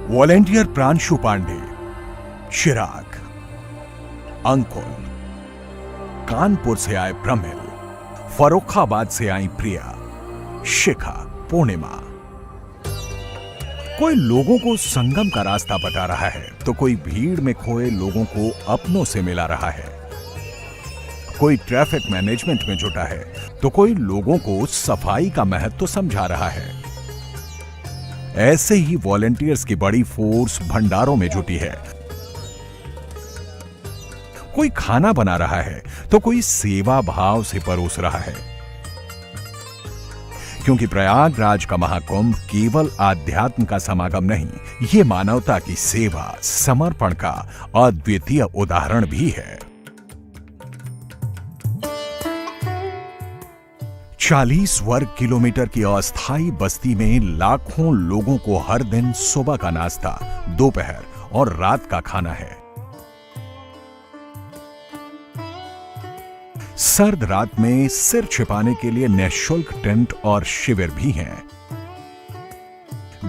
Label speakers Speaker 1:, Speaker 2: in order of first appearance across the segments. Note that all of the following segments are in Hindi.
Speaker 1: वॉलेंटियर प्रांशु पांडे, चिराग, अंकुल, कानपुर से आए प्रमिल, फर्रुखाबाद से आई प्रिया, शिखा, पूर्णिमा। कोई लोगों को संगम का रास्ता बता रहा है तो कोई भीड़ में खोए लोगों को अपनों से मिला रहा है। कोई ट्रैफिक मैनेजमेंट में जुटा है तो कोई लोगों को सफाई का महत्व समझा रहा है। ऐसे ही वॉलेंटियर्स की बड़ी फोर्स भंडारों में जुटी है। कोई खाना बना रहा है तो कोई सेवा भाव से परोस रहा है, क्योंकि प्रयागराज का महाकुंभ केवल आध्यात्म का समागम नहीं, ये मानवता की सेवा, समर्पण का अद्वितीय उदाहरण भी है। 40 वर्ग किलोमीटर की अस्थायी बस्ती में लाखों लोगों को हर दिन सुबह का नाश्ता, दोपहर और रात का खाना है। सर्द रात में सिर छिपाने के लिए निःशुल्क टेंट और शिविर भी हैं।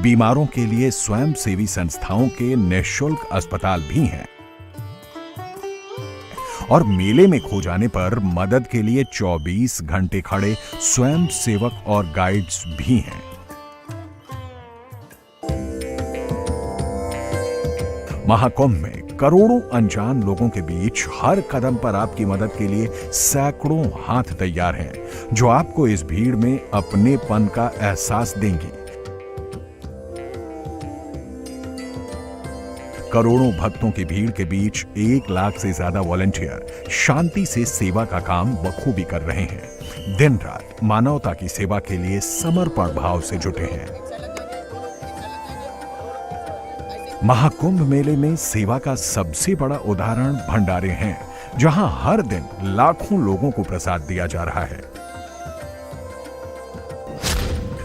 Speaker 1: बीमारों के लिए स्वयंसेवी संस्थाओं के निःशुल्क अस्पताल भी हैं। और मेले में खो जाने पर मदद के लिए 24 घंटे खड़े स्वयं सेवक और गाइड्स भी हैं। महाकुंभ में करोड़ों अनजान लोगों के बीच हर कदम पर आपकी मदद के लिए सैकड़ों हाथ तैयार हैं, जो आपको इस भीड़ में अपनेपन का एहसास देंगी। करोड़ों भक्तों की भीड़ के बीच 1 लाख से ज्यादा वॉलंटियर शांति से सेवा का काम बखूबी कर रहे हैं। दिन रात मानवता की सेवा के लिए समर्पण भाव से जुटे हैं। महाकुंभ मेले में सेवा का सबसे बड़ा उदाहरण भंडारे हैं, जहां हर दिन लाखों लोगों को प्रसाद दिया जा रहा है।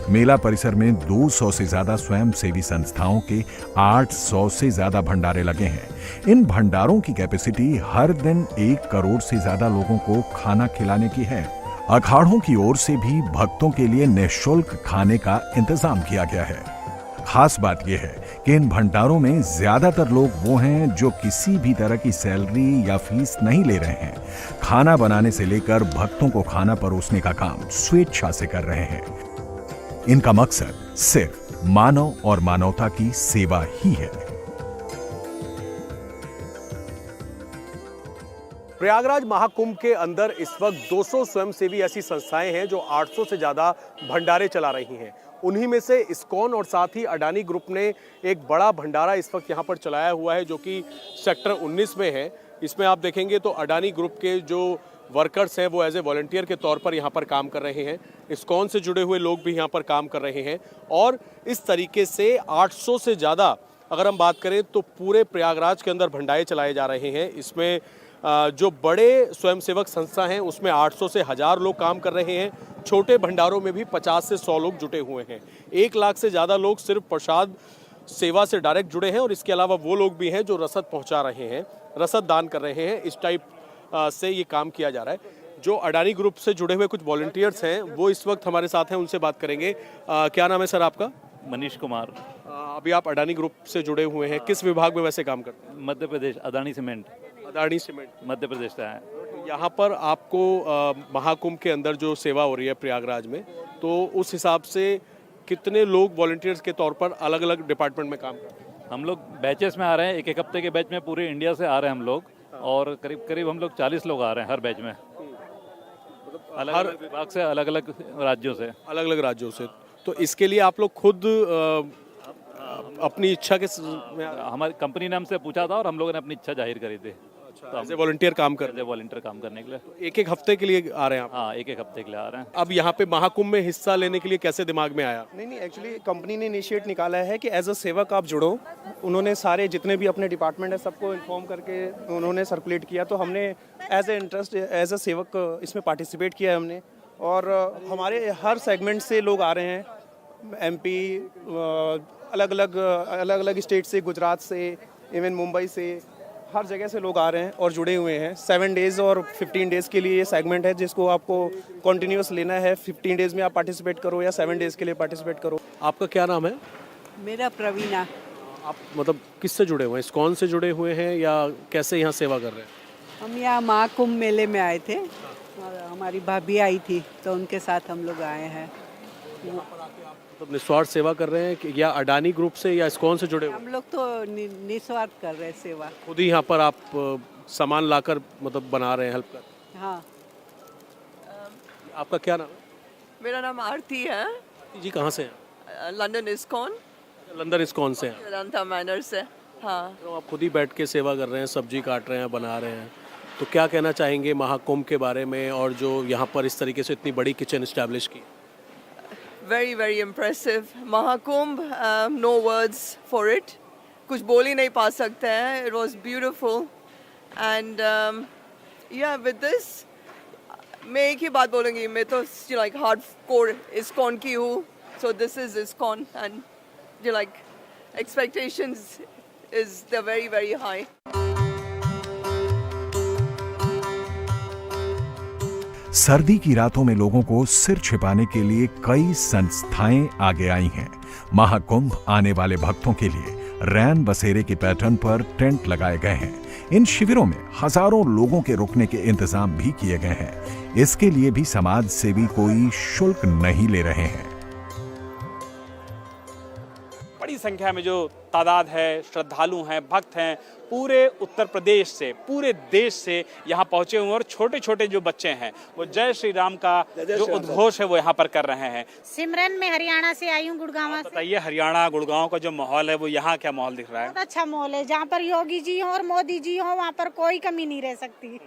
Speaker 1: मेला परिसर में 200 से ज्यादा स्वयंसेवी संस्थाओं के 800 से ज्यादा भंडारे लगे हैं। इन भंडारों की कैपेसिटी हर दिन 1 करोड़ से ज्यादा लोगों को खाना खिलाने की है। अखाड़ों की ओर से भी भक्तों के लिए निःशुल्क खाने का इंतजाम किया गया है। खास बात यह है कि इन भंडारों में ज्यादातर लोग वो हैं जो किसी भी तरह की सैलरी या फीस नहीं ले रहे हैं। खाना बनाने से लेकर भक्तों को खाना परोसने का काम स्वेच्छा से कर रहे हैं। इनका मकसद सिर्फ मानव और मानवता की सेवा ही है।
Speaker 2: प्रयागराज महाकुंभ के अंदर इस वक्त 200 स्वयंसेवी ऐसी संस्थाएं हैं जो 800 से ज्यादा भंडारे चला रही हैं। उन्हीं में से इस्कॉन और साथ ही अडानी ग्रुप ने एक बड़ा भंडारा इस वक्त यहाँ पर चलाया हुआ है, जो कि सेक्टर 19 में है। इसमें आप देखेंगे तो अडानी ग्रुप के जो वर्कर्स हैं वो एज ए वॉलंटियर के तौर पर यहाँ पर काम कर रहे हैं। इस्कॉन से जुड़े हुए लोग भी यहाँ पर काम कर रहे हैं। और इस तरीके से 800 से ज़्यादा अगर हम बात करें तो पूरे प्रयागराज के अंदर भंडारे चलाए जा रहे हैं। इसमें जो बड़े स्वयंसेवक संस्था हैं उसमें 800 से 1000 लोग काम कर रहे हैं। छोटे भंडारों में भी 50 से 100 लोग जुटे हुए हैं। 1 लाख से ज़्यादा लोग सिर्फ प्रसाद सेवा से डायरेक्ट जुड़े हैं। और इसके अलावा वो लोग भी हैं जो रसद पहुंचा रहे हैं, रसद दान कर रहे हैं। इस टाइप से ये काम किया जा रहा है। जो अडानी ग्रुप से जुड़े हुए कुछ वॉलंटियर्स हैं वो इस वक्त हमारे साथ हैं, उनसे बात करेंगे। क्या नाम है सर आपका?
Speaker 3: मनीष कुमार।
Speaker 2: अभी आप अडानी ग्रुप से जुड़े हुए हैं, किस विभाग में वैसे काम करते हैं?
Speaker 3: मध्य प्रदेश, अडानी सीमेंट।
Speaker 2: अडानी सीमेंट
Speaker 3: मध्य प्रदेश से है।
Speaker 2: यहाँ पर आपको महाकुंभ के अंदर जो सेवा हो रही है प्रयागराज में, तो उस हिसाब से कितने लोग वॉलंटियर्स के तौर पर अलग अलग डिपार्टमेंट में काम करते हैं?
Speaker 3: हम लोग बैचेस में आ रहे हैं, एक हफ्ते के बैच में पूरे इंडिया से आ रहे हैं हम लोग। और करीब करीब हम लोग 40 लोग आ रहे हैं हर बैच में, अलग अलग विभाग से, अलग अलग राज्यों से।
Speaker 2: अलग अलग राज्यों से। तो इसके लिए आप लोग खुद अपनी इच्छा के
Speaker 3: हमारी कंपनी ने हमसे पूछा था और हम लोगों ने अपनी इच्छा जाहिर करी थी।
Speaker 2: तो एज ए वॉलंटियर काम कर रहे हैं?
Speaker 3: वॉलंटियर काम करने के लिए।
Speaker 2: तो एक हफ्ते के लिए आ रहे हैं आप?
Speaker 3: हाँ, एक हफ्ते के लिए आ रहे हैं।
Speaker 2: अब यहाँ पे महाकुंभ में हिस्सा लेने के लिए कैसे दिमाग में आया?
Speaker 4: नहीं, एक्चुअली कंपनी ने इनिशिएट निकाला है कि एज अ सेवक आप जुड़ो। उन्होंने सारे जितने भी अपने डिपार्टमेंट है सबको इन्फॉर्म करके उन्होंने सर्कुलेट किया। तो हमने as a interest, as a sevak इसमें पार्टिसिपेट किया है हमने। और हमारे हर सेगमेंट से लोग आ रहे हैं, MP, अलग अलग स्टेट से, गुजरात से, इवन मुंबई से, हर जगह से लोग आ रहे हैं और जुड़े हुए हैं। 7 डेज़ और 15 डेज़ के लिए ये सेगमेंट है जिसको आपको कॉन्टिन्यूस लेना है। 15 डेज़ में आप पार्टिसिपेट करो या 7 डेज़ के लिए पार्टिसिपेट करो।
Speaker 2: आपका क्या नाम है?
Speaker 5: मेरा प्रवीणा।
Speaker 2: आप मतलब किससे जुड़े हुए हैं, इस्कॉन से जुड़े हुए हैं या कैसे यहाँ सेवा कर रहे हैं?
Speaker 5: हम यहाँ महाकुंभ मेले में आए थे और हमारी भाभी आई थी तो उनके साथ हम लोग आए हैं।
Speaker 2: मतलब निस्वार्थ सेवा कर रहे हैं कि या अडानी ग्रुप से या इस्कॉन से जुड़े हुए हैं?
Speaker 5: हम लोग तो निस्वार्थ कर रहे हैं सेवा।
Speaker 2: खुद ही यहाँ पर आप सामान लाकर मतलब बना रहे हैं, हेल्प कर।
Speaker 5: हाँ,
Speaker 2: आपका क्या नाम है?
Speaker 6: मेरा नाम आरती है,
Speaker 2: जी कहाँ से हैं?
Speaker 6: लंदन इस्कॉन,
Speaker 2: लंदन इस्कॉन से हैं।
Speaker 6: वेदांता मैनर से। हाँ,
Speaker 2: तो आप खुद ही बैठ के सेवा कर रहे हैं, सब्जी काट रहे हैं, बना रहे हैं, तो क्या कहना चाहेंगे महाकुंभ के बारे में और जो यहाँ पर इस तरीके से इतनी बड़ी किचन इस्टेब्लिश की?
Speaker 6: Very very impressive Mahakumbh, no words for it, कुछ बोल ही नहीं पा सकते हैं। इट वॉज ब्यूटिफुल एंड या विद दिस मैं एक ही बात बोलूँगी, मैं तो लाइक हार्ड कोर इस्कॉन की हूँ, so this is ISKCON and जो like expectations is the very very high.
Speaker 1: सर्दी की रातों में लोगों को सिर छिपाने के लिए कई संस्थाएं आगे आई हैं। महाकुंभ आने वाले भक्तों के लिए रैन बसेरे के पैटर्न पर टेंट लगाए गए हैं। इन शिविरों में हजारों लोगों के रुकने के इंतजाम भी किए गए हैं। इसके लिए भी समाज सेवी कोई शुल्क नहीं ले रहे हैं।
Speaker 7: बड़ी संख्या में जो तादाद है, श्रद्धालु हैं, भक्त हैं, पूरे उत्तर प्रदेश से, पूरे देश से यहाँ पहुँचे हुए हैं और छोटे छोटे जो बच्चे हैं वो जय श्री राम का जो उद्घोष है वो यहाँ पर कर रहे हैं।
Speaker 8: सिमरन, मैं हरियाणा से आई हूँ, गुड़गांव से।
Speaker 7: बताइए हरियाणा गुड़गांव का जो माहौल है वो यहाँ क्या माहौल दिख रहा है?
Speaker 8: बहुत अच्छा माहौल है, जहाँ पर योगी जी हो और मोदी जी हो वहाँ पर कोई कमी नहीं रह सकती।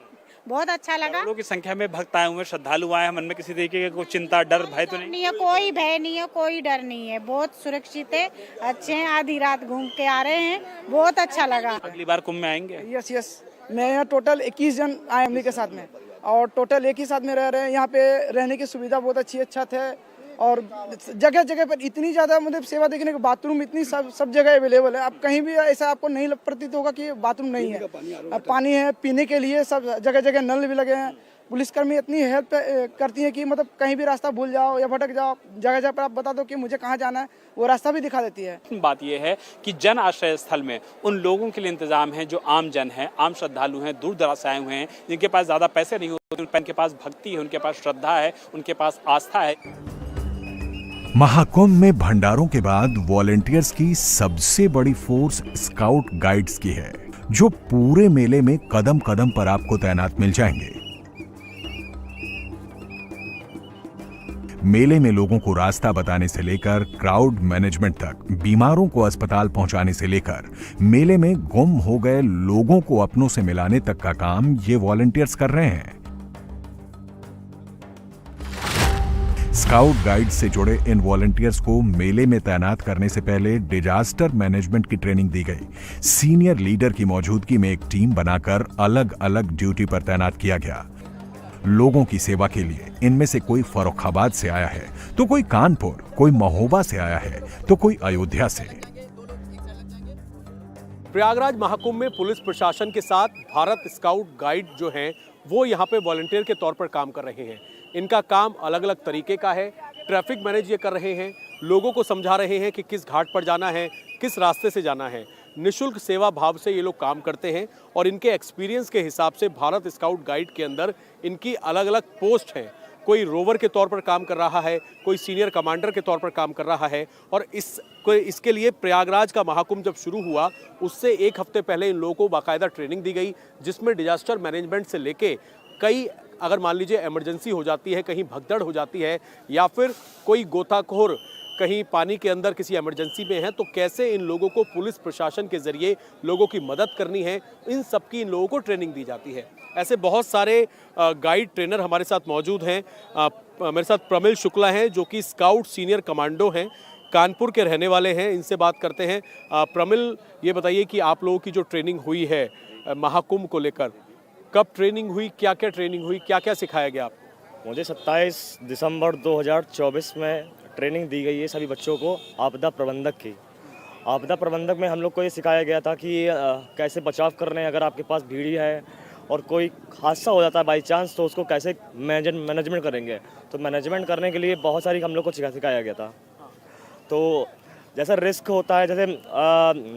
Speaker 8: बहुत अच्छा लगा।
Speaker 7: लोगों की संख्या में भक्त आए हुए हैं, श्रद्धालु आए हैं, मन में किसी तरीके का कोई चिंता, डर, भय तो नहीं
Speaker 8: है? कोई भय नहीं है, कोई डर नहीं है, बहुत सुरक्षित है, अच्छे हैं। आधी रात घूम के आ रहे हैं, बहुत अच्छा लगा।
Speaker 7: अगली बार कुंभ में आएंगे?
Speaker 9: यस यस, मैं यहाँ टोटल 21 जन आए फैमिली के साथ में और टोटल एक ही साथ में रह रहे हैं। यहाँ पे रहने की सुविधा बहुत अच्छी है, छत है और जगह जगह पर इतनी ज़्यादा मतलब सेवा देखने के बाथरूम इतनी सब जगह अवेलेबल है। अब कहीं भी ऐसा आपको नहीं प्रतीत होगा कि बाथरूम नहीं है। अब पानी है पीने के लिए, सब जगह जगह नल भी लगे हैं। पुलिसकर्मी इतनी हेल्प करती है कि मतलब कहीं भी रास्ता भूल जाओ या भटक जाओ, जगह जगह पर आप बता दो कि मुझे कहाँ जाना है, वो रास्ता भी दिखा देती है।
Speaker 7: बात यह है कि जन आश्रय स्थल में उन लोगों के लिए इंतजाम है जो आम जन हैं, आम श्रद्धालु हैं, दूर दराज से आए हुए हैं, जिनके पास ज़्यादा पैसे नहीं होते, उनके पास भक्ति है, उनके पास श्रद्धा है, उनके पास आस्था है।
Speaker 1: महाकुंभ में भंडारों के बाद वॉलंटियर्स की सबसे बड़ी फोर्स स्काउट गाइड्स की है, जो पूरे मेले में कदम कदम पर आपको तैनात मिल जाएंगे। मेले में लोगों को रास्ता बताने से लेकर क्राउड मैनेजमेंट तक, बीमारों को अस्पताल पहुंचाने से लेकर मेले में गुम हो गए लोगों को अपनों से मिलाने तक का काम ये वॉलंटियर्स कर रहे हैं। स्काउट गाइड से जुड़े इन वॉलंटियर्स को मेले में तैनात करने से पहले डिजास्टर मैनेजमेंट की ट्रेनिंग दी गई। सीनियर लीडर की मौजूदगी में एक टीम बनाकर अलग अलग ड्यूटी पर तैनात किया गया। लोगों की सेवा के लिए इनमें से कोई फर्रुखाबाद से आया है, तो कोई कानपुर, कोई महोबा से आया है, तो कोई अयोध्या से।
Speaker 2: प्रयागराज महाकुंभ में पुलिस प्रशासन के साथ भारत स्काउट गाइड जो हैं वो यहाँ पे वॉलंटियर के तौर पर काम कर रहे हैं। इनका काम अलग अलग तरीके का है। ट्रैफिक मैनेज ये कर रहे हैं, लोगों को समझा रहे हैं कि किस घाट पर जाना है, किस रास्ते से जाना है। निःशुल्क सेवा भाव से ये लोग काम करते हैं और इनके एक्सपीरियंस के हिसाब से भारत स्काउट गाइड के अंदर इनकी अलग अलग पोस्ट हैं। कोई रोवर के तौर पर काम कर रहा है, कोई सीनियर कमांडर के तौर पर काम कर रहा है। और इसके लिए प्रयागराज का महाकुंभ जब शुरू हुआ उससे एक हफ्ते पहले इन लोगों को बाकायदा ट्रेनिंग दी गई, जिसमें डिजास्टर मैनेजमेंट से लेके कई, अगर मान लीजिए इमरजेंसी हो जाती है, कहीं भगदड़ हो जाती है या फिर कोई गोताखोर कहीं पानी के अंदर किसी इमरजेंसी में है, तो कैसे इन लोगों को पुलिस प्रशासन के जरिए लोगों की मदद करनी है, इन सब की इन लोगों को ट्रेनिंग दी जाती है। ऐसे बहुत सारे गाइड ट्रेनर हमारे साथ मौजूद हैं। मेरे साथ प्रमिल शुक्ला हैं जो कि स्काउट सीनियर कमांडो हैं, कानपुर के रहने वाले हैं। इनसे बात करते हैं। प्रमिल, ये बताइए कि आप लोगों की जो ट्रेनिंग हुई है महाकुंभ को लेकर, कब ट्रेनिंग हुई, क्या क्या ट्रेनिंग हुई, क्या क्या सिखाया गया आपको?
Speaker 10: मुझे 27 दिसंबर 2024 में ट्रेनिंग दी गई है सभी बच्चों को आपदा प्रबंधक की। आपदा प्रबंधक में हम लोग को ये सिखाया गया था कि कैसे बचाव करने हैं, अगर आपके पास भीड़ी है और कोई हादसा हो जाता है बाई चांस, तो उसको कैसे मैनेजमेंट करेंगे। तो मैनेजमेंट करने के लिए बहुत सारी हम लोग को सिखाया गया था। तो जैसा रिस्क होता है,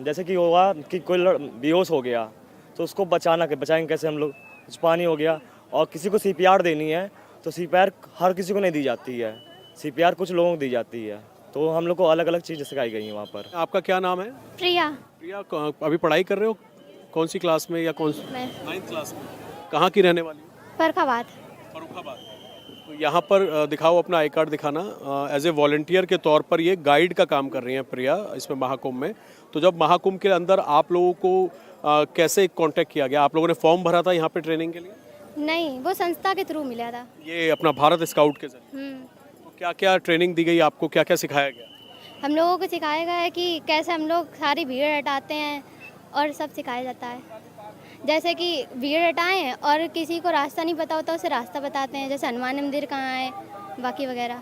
Speaker 10: जैसे कि होगा कि कोई बेहोश हो गया तो उसको बचाएंगे कैसे हम लोग। कुछ पानी हो गया और किसी को CPR देनी है तो CPR हर किसी को नहीं दी जाती है, CPR कुछ लोगों को दी जाती है। तो हम लोग को अलग अलग चीज़ें सिखाई गई हैं वहाँ पर।
Speaker 2: आपका क्या नाम है?
Speaker 11: प्रिया।
Speaker 2: प्रिया, अभी पढ़ाई कर रहे हो? कौन सी क्लास में या कौन सी? 9th क्लास में। कहाँ की रहने वाली हो?
Speaker 11: फर्रुखाबाद।
Speaker 2: फर्रुखाबाद। तो यहाँ पर दिखाओ अपना आई कार्ड दिखाना। एज ए वॉलंटियर के तौर पर ये गाइड का काम कर रही हैं प्रिया इसमें महाकुंभ में। तो जब महाकुंभ के अंदर आप लोगों को कैसे कांटेक्ट किया गया? आप लोगों ने फॉर्म भरा था यहाँ पे ट्रेनिंग के लिए?
Speaker 11: नहीं, वो संस्था के थ्रू मिला था।
Speaker 2: ये अपना भारत स्काउट के जरिए। तो क्या क्या ट्रेनिंग दी गई आपको, क्या क्या सिखाया गया?
Speaker 11: हम लोगों को सिखाया गया है कि कैसे हम लोग सारी भीड़ हटाते हैं और सब सिखाया जाता है। जैसे कि भीड़ हटाएं और किसी को रास्ता नहीं पता होता उसे रास्ता बताते हैं, जैसे हनुमान मंदिर कहाँ है, बाकी वगैरह।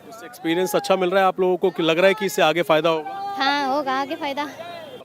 Speaker 2: इससे एक्सपीरियंस अच्छा मिल रहा है आप लोगों को कि लग रहा है कि इससे आगे फ़ायदा होगा?
Speaker 11: हाँ, होगा आगे फ़ायदा।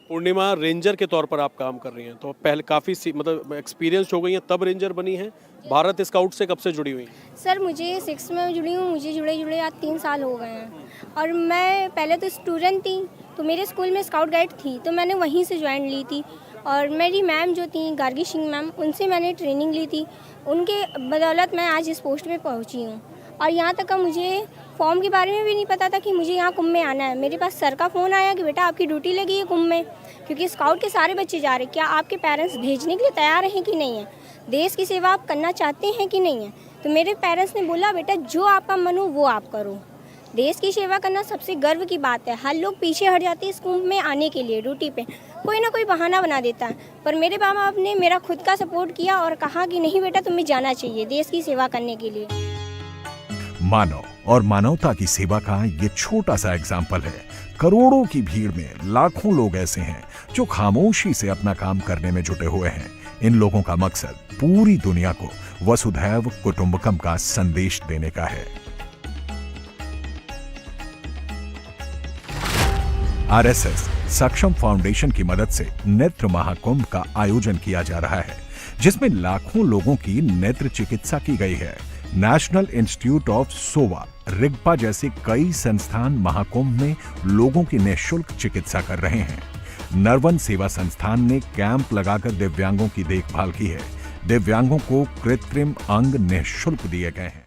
Speaker 2: पूर्णिमा रेंजर के तौर पर आप काम कर रही हैं, तो पहले काफ़ी मतलब एक्सपीरियंस हो गई हैं तब रेंजर बनी हैं। भारत स्काउट से कब से जुड़ी हुई?
Speaker 11: सर मुझे 6 में जुड़ी हूँ, मुझे जुड़े आज 3 साल हो गए हैं। और मैं पहले तो स्टूडेंट थी, तो मेरे स्कूल में स्काउट गाइड थी, तो मैंने वहीं से ज्वाइन ली थी। और मेरी मैम जो थी गार्गी सिंह मैम, उनसे मैंने ट्रेनिंग ली थी। उनके बदौलत मैं आज इस पोस्ट पे पहुंची हूँ। और यहाँ तक का मुझे फॉर्म के बारे में भी नहीं पता था कि मुझे यहाँ कुंभ में आना है। मेरे पास सर का फ़ोन आया कि बेटा आपकी ड्यूटी लगी है कुंभ में, क्योंकि स्काउट के सारे बच्चे जा रहे हैं, क्या आपके पेरेंट्स भेजने के लिए तैयार हैं कि नहीं है, देश की सेवा आप करना चाहते हैं कि नहीं है। तो मेरे पेरेंट्स ने बोला बेटा जो आपका मन हो वो आप करो, देश की सेवा करना सबसे गर्व की बात है। हर लोग पीछे हट जाते हैं इस कुंभ में आने के लिए, ड्यूटी पे कोई ना कोई बहाना बना देता है, पर मेरे माँ बाप ने मेरा खुद का सपोर्ट किया और कहा कि नहीं बेटा तुम्हें जाना चाहिए देश की सेवा करने के लिए।
Speaker 1: मानव और मानवता की सेवा का ये छोटा सा एग्जाम्पल है। करोड़ों की भीड़ में लाखों लोग ऐसे हैं जो खामोशी से अपना काम करने में जुटे हुए हैं। इन लोगों का मकसद पूरी दुनिया को वसुधैव कुटुंबकम का संदेश देने का है। RSS सक्षम फाउंडेशन की मदद से नेत्र महाकुंभ का आयोजन किया जा रहा है, जिसमें लाखों लोगों की नेत्र चिकित्सा की गई है। नेशनल इंस्टीट्यूट ऑफ सोवा, रिग्पा जैसे कई संस्थान महाकुंभ में लोगों की निःशुल्क चिकित्सा कर रहे हैं। नरवन सेवा संस्थान ने कैंप लगाकर दिव्यांगों की देखभाल की है। दिव्यांगों को कृत्रिम अंग निःशुल्क दिए गए हैं।